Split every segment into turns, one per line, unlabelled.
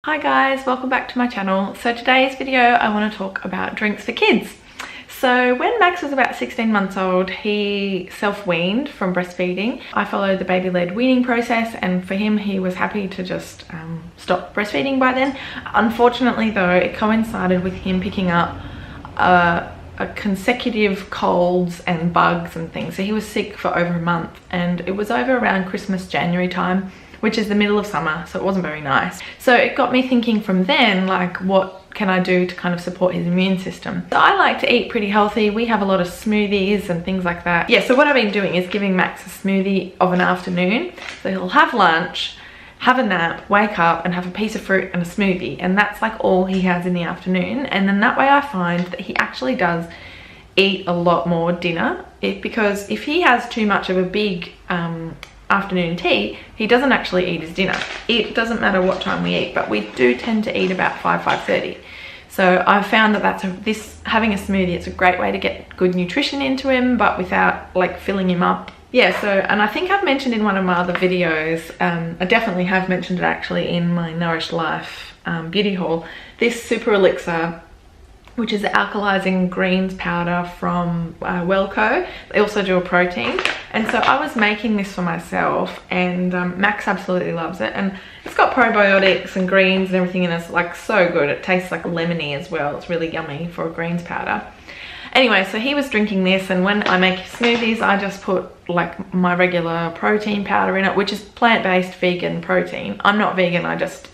Hi guys, welcome back to my channel. So today's video I want to talk about drinks for kids. So when Max was about 16 months old, he self-weaned from breastfeeding. I followed the baby-led weaning process, and for him he was happy to just stop breastfeeding by then. Unfortunately though, it coincided with him picking up a consecutive colds and bugs and things. So he was sick for over a month, and it was over around Christmas, January time, which is the middle of summer, so it wasn't very nice. So it got me thinking from then, like, what can I do to kind of support his immune system? So I like to eat pretty healthy. We have a lot of smoothies and things like that. Yeah, so what I've been doing is giving Max a smoothie of an afternoon. So he'll have lunch, have a nap, wake up and have a piece of fruit and a smoothie. And that's like all he has in the afternoon. And then that way I find that he actually does eat a lot more dinner. Because if he has too much of a big afternoon tea, he doesn't actually eat his dinner. It doesn't matter what time we eat, but we do tend to eat about 5:30. So I've found that having a smoothie, it's a great way to get good nutrition into him, but without like filling him up. Yeah, so, and I think I've mentioned in one of my other videos, I definitely have mentioned it actually in my Nourish Life beauty haul, this Super Elixir, which is the alkalizing greens powder from Wellco. They also do a protein. And so I was making this for myself, and Max absolutely loves it. And it's got probiotics and greens and everything in it. It's like so good. It tastes like lemony as well. It's really yummy for a greens powder. Anyway, so he was drinking this, and when I make smoothies, I just put like my regular protein powder in it, which is plant-based vegan protein. I'm not vegan, I just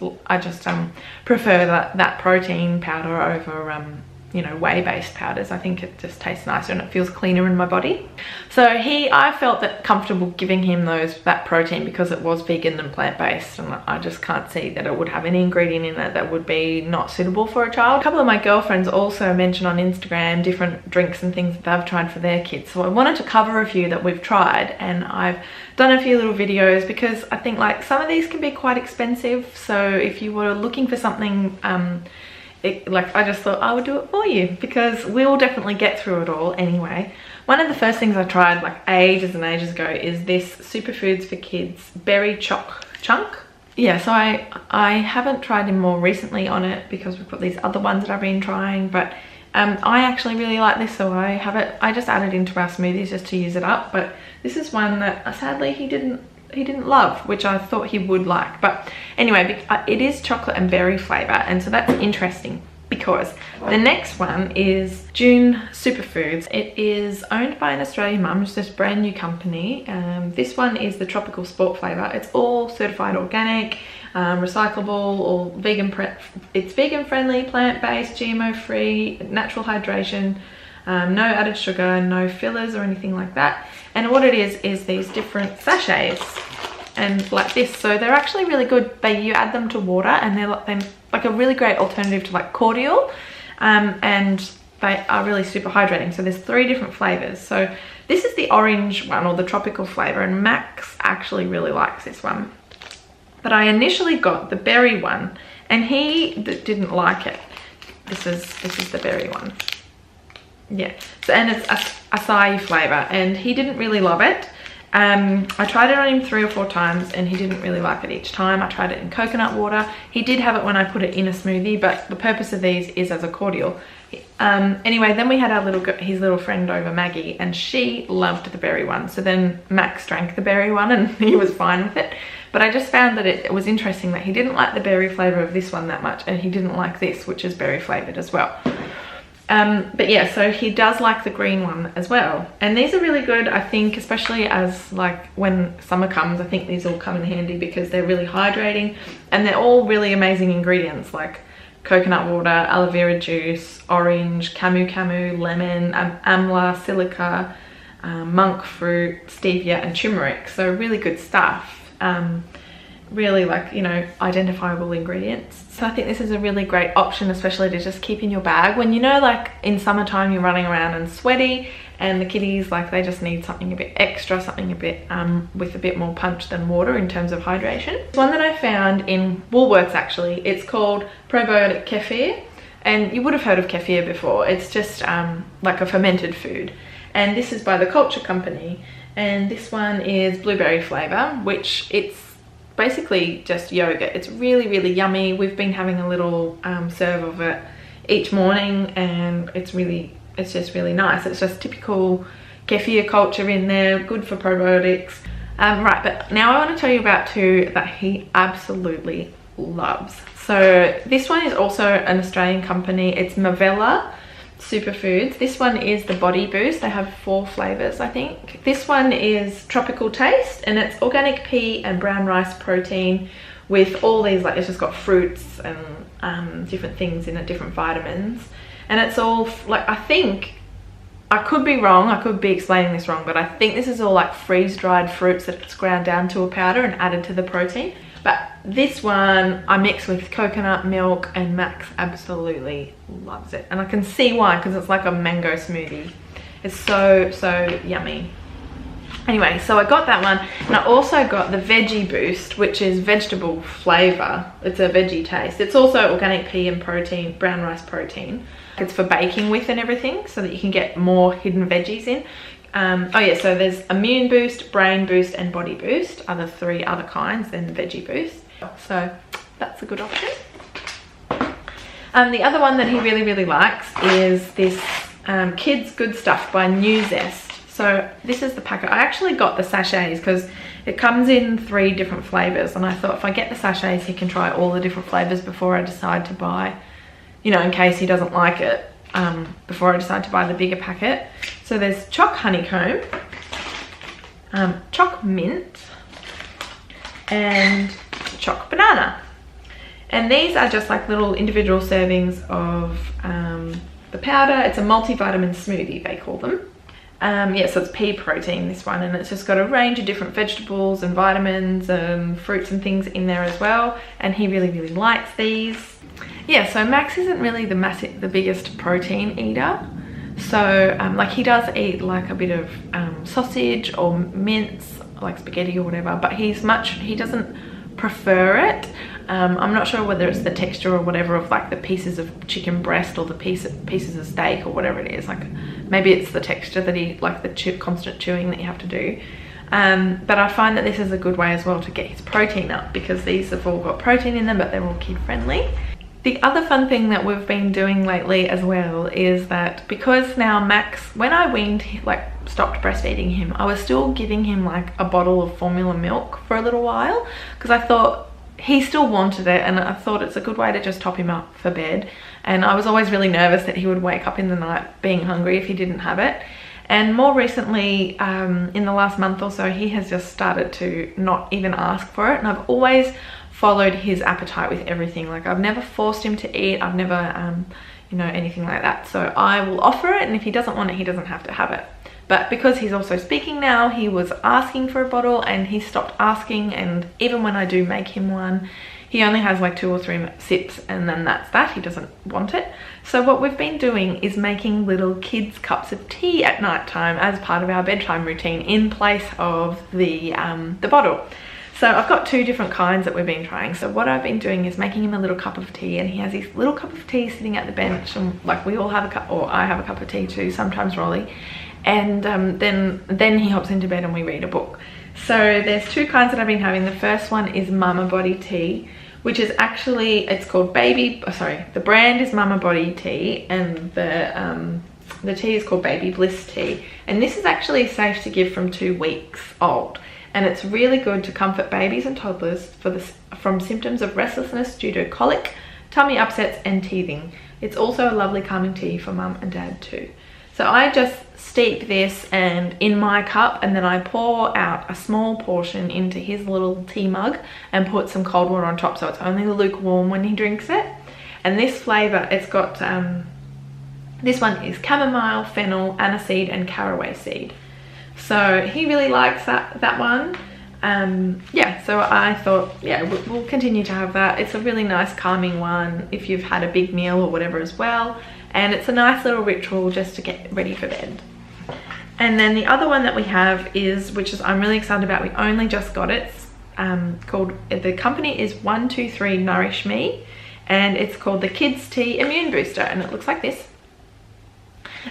prefer that protein powder over you know, whey-based powders. I think it just tastes nicer and it feels cleaner in my body. So I felt that comfortable giving him that protein because it was vegan and plant-based, and I just can't see that it would have any ingredient in it that would be not suitable for a child. A couple of my girlfriends also mentioned on Instagram different drinks and things that they've tried for their kids. So I wanted to cover a few that we've tried, and I've done a few little videos because I think like some of these can be quite expensive. So if you were looking for something I just thought I would do it for you because we'll definitely get through it all anyway. One of the first things I tried like ages and ages ago is this Superfoods for Kids Berry Chunk. Yeah, so I haven't tried him more recently on it because we've got these other ones that I've been trying, but I actually really like this, so I have it. I just added into our smoothies just to use it up, but this is one that sadly he didn't love, which I thought he would like. But anyway, it is chocolate and berry flavor, and so that's interesting because the next one is June Superfoods. It is owned by an Australian mum. It's this brand new company. This one is the tropical sport flavor. It's all certified organic, recyclable, or vegan. It's vegan friendly, plant-based, GMO free, natural hydration, no added sugar, no fillers or anything like that. And what it is these different sachets and like this. So they're actually really good. You add them to water, and they're like a really great alternative to like Cordial, and they are really super hydrating. So there's 3 different flavors. So this is the orange one, or the tropical flavor, and Max actually really likes this one. But I initially got the berry one, and he didn't like it. This is the berry one. Yeah, so, and it's acai flavor, and he didn't really love it. I tried it on him 3 or 4 times, and he didn't really like it each time. I tried it in coconut water. He did have it when I put it in a smoothie, but the purpose of these is as a cordial. Anyway, then we had his little friend over, Maggie, and she loved the berry one. So then Max drank the berry one, and he was fine with it. But I just found that it was interesting that he didn't like the berry flavor of this one that much, and he didn't like this, which is berry flavored as well. But yeah, so he does like the green one as well, and these are really good, I think, especially as like when summer comes. I think these all come in handy because they're really hydrating, and they're all really amazing ingredients like coconut water, aloe vera juice, orange, camu, lemon, amla, silica, monk fruit, stevia and turmeric. So really good stuff. Really, like, you know, identifiable ingredients. So I think this is a really great option, especially to just keep in your bag when, you know, like in summertime you're running around and sweaty, and the kiddies, like, they just need something a bit extra, something a bit with a bit more punch than water in terms of hydration. One that I found in Woolworths, actually, it's called probiotic kefir, and you would have heard of kefir before. It's just like a fermented food, and this is by the Culture Company, and this one is blueberry flavor, which it's basically just yogurt. It's really, really yummy. We've been having a little serve of it each morning, and it's just really nice. It's just typical kefir culture in there, good for probiotics. Right, but now I want to tell you about two that he absolutely loves. So this one is also an Australian company. It's Mavella Superfoods. This one is the Body Boost. They have 4 flavors, I think. This one is Tropical Taste, and it's organic pea and brown rice protein with all these, like, it's just got fruits and different things in it, different vitamins. And it's all, like, I think, I could be wrong, I could be explaining this wrong, but I think this is all like freeze-dried fruits that it's ground down to a powder and added to the protein. But this one I mix with coconut milk, and Max absolutely loves it. And I can see why, because it's like a mango smoothie. It's so, so yummy. Anyway, so I got that one, and I also got the Veggie Boost, which is vegetable flavor. It's a veggie taste. It's also organic pea and protein, brown rice protein. It's for baking with and everything, so that you can get more hidden veggies in. Oh yeah, so there's Immune Boost, Brain Boost, and Body Boost are the 3 other kinds, then the Veggie Boost. So that's a good option. The other one that he really, really likes is this Kids Good Stuff by New Zest. So this is the packet. I actually got the sachets because it comes in 3 different flavors, and I thought if I get the sachets, he can try all the different flavors before I decide to buy, you know, in case he doesn't like it, before I decide to buy the bigger packet. So there's Choc Honeycomb, Choc Mint, and Choc Banana. And these are just like little individual servings of the powder. It's a multivitamin smoothie, they call them. Yeah, so it's pea protein, this one, and it's just got a range of different vegetables and vitamins and fruits and things in there as well, and he really, really likes these. Yeah, so Max isn't really the biggest protein eater, so like he does eat like a bit of sausage or mince, like spaghetti or whatever, but he doesn't prefer it. I'm not sure whether it's the texture or whatever of like the pieces of chicken breast or the pieces of steak or whatever it is. Like maybe it's the texture that he, like the constant chewing that you have to do. But I find that this is a good way as well to get his protein up, because these have all got protein in them, but they're all kid friendly. The other fun thing that we've been doing lately as well is that because now Max, when I stopped breastfeeding him, I was still giving him like a bottle of formula milk for a little while, because I thought he still wanted it, and I thought it's a good way to just top him up for bed. And I was always really nervous that he would wake up in the night being hungry if he didn't have it. And more recently, in the last month or so, he has just started to not even ask for it. And I've always followed his appetite with everything. Like I've never forced him to eat. I've never, you know, anything like that. So I will offer it, and if he doesn't want it, he doesn't have to have it. But because he's also speaking now, he was asking for a bottle, and he stopped asking. And even when I do make him one, he only has like 2 or 3 sips, and then that's that. He doesn't want it. So what we've been doing is making little kids cups of tea at night time as part of our bedtime routine in place of the bottle. So I've got 2 different kinds that we've been trying. So what I've been doing is making him a little cup of tea, and he has his little cup of tea sitting at the bench, and like we all have a cup, or I have a cup of tea too, sometimes Rolly. And then he hops into bed and we read a book. So there's 2 kinds that I've been having. The first one is Mama Body Tea, which is actually, it's called the brand is Mama Body Tea, and the tea is called Baby Bliss Tea. And this is actually safe to give from 2 weeks old. And it's really good to comfort babies and toddlers from symptoms of restlessness due to colic, tummy upsets, and teething. It's also a lovely calming tea for mum and dad too. So I just steep this in my cup, and then I pour out a small portion into his little tea mug and put some cold water on top, so it's only lukewarm when he drinks it. And this flavour, it's got, this one is chamomile, fennel, aniseed, and caraway seed. So he really likes that one. Yeah, so I thought, yeah, we'll continue to have that. It's a really nice calming one if you've had a big meal or whatever as well. And it's a nice little ritual just to get ready for bed. And then the other one that we have is, which is I'm really excited about, we only just got it, the company is 123 Nourish Me, and it's called the Kids Tea Immune Booster, and it looks like this.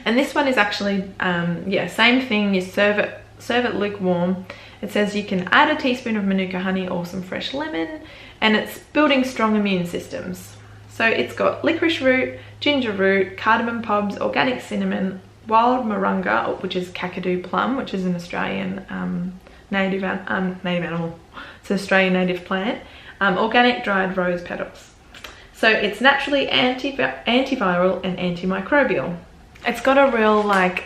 And this one is actually, yeah, same thing, you serve it lukewarm, It says you can add a teaspoon of Manuka honey or some fresh lemon, and it's building strong immune systems. So it's got licorice root, ginger root, cardamom pods, organic cinnamon, wild moringa, which is kakadu plum, which is an Australian native animal. It's an Australian native plant. Organic dried rose petals. So it's naturally antiviral and antimicrobial. It's got a real like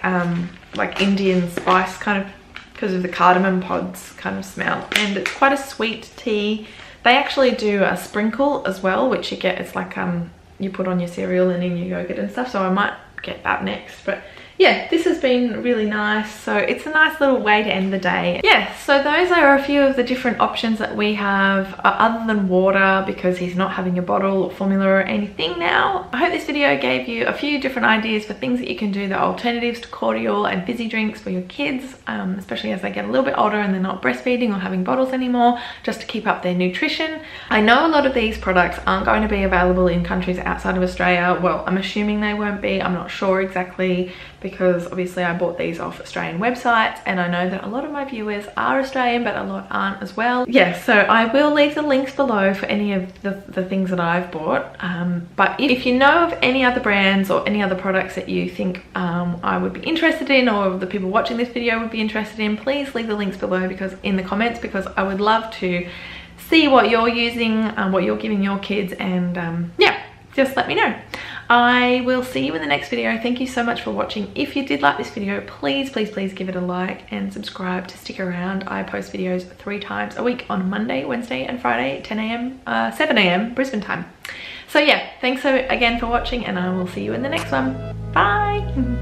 Indian spice kind of, because of the cardamom pods kind of smell, and it's quite a sweet tea. They actually do a sprinkle as well, which you get, it's like you put on your cereal and in your yogurt and stuff, so I might get that next. But yeah, this has been really nice. So it's a nice little way to end the day. Yeah, so those are a few of the different options that we have other than water, because he's not having a bottle or formula or anything now. I hope this video gave you a few different ideas for things that you can do, the alternatives to cordial and fizzy drinks for your kids, especially as they get a little bit older and they're not breastfeeding or having bottles anymore, just to keep up their nutrition. I know a lot of these products aren't going to be available in countries outside of Australia. Well, I'm assuming they won't be. I'm not sure exactly, because obviously I bought these off Australian websites, and I know that a lot of my viewers are Australian, but a lot aren't as well. Yeah, so I will leave the links below for any of the things that I've bought. But if you know of any other brands or any other products that you think I would be interested in, or the people watching this video would be interested in, please leave the links below in the comments, because I would love to see what you're using, what you're giving your kids, and yeah, just let me know. I will see you in the next video. Thank you so much for watching. If you did like this video, please give it a like and subscribe to stick around. I post videos 3 times a week on Monday, Wednesday and Friday, 10 AM, 7 AM Brisbane time. So yeah, thanks again for watching, and I will see you in the next one. Bye.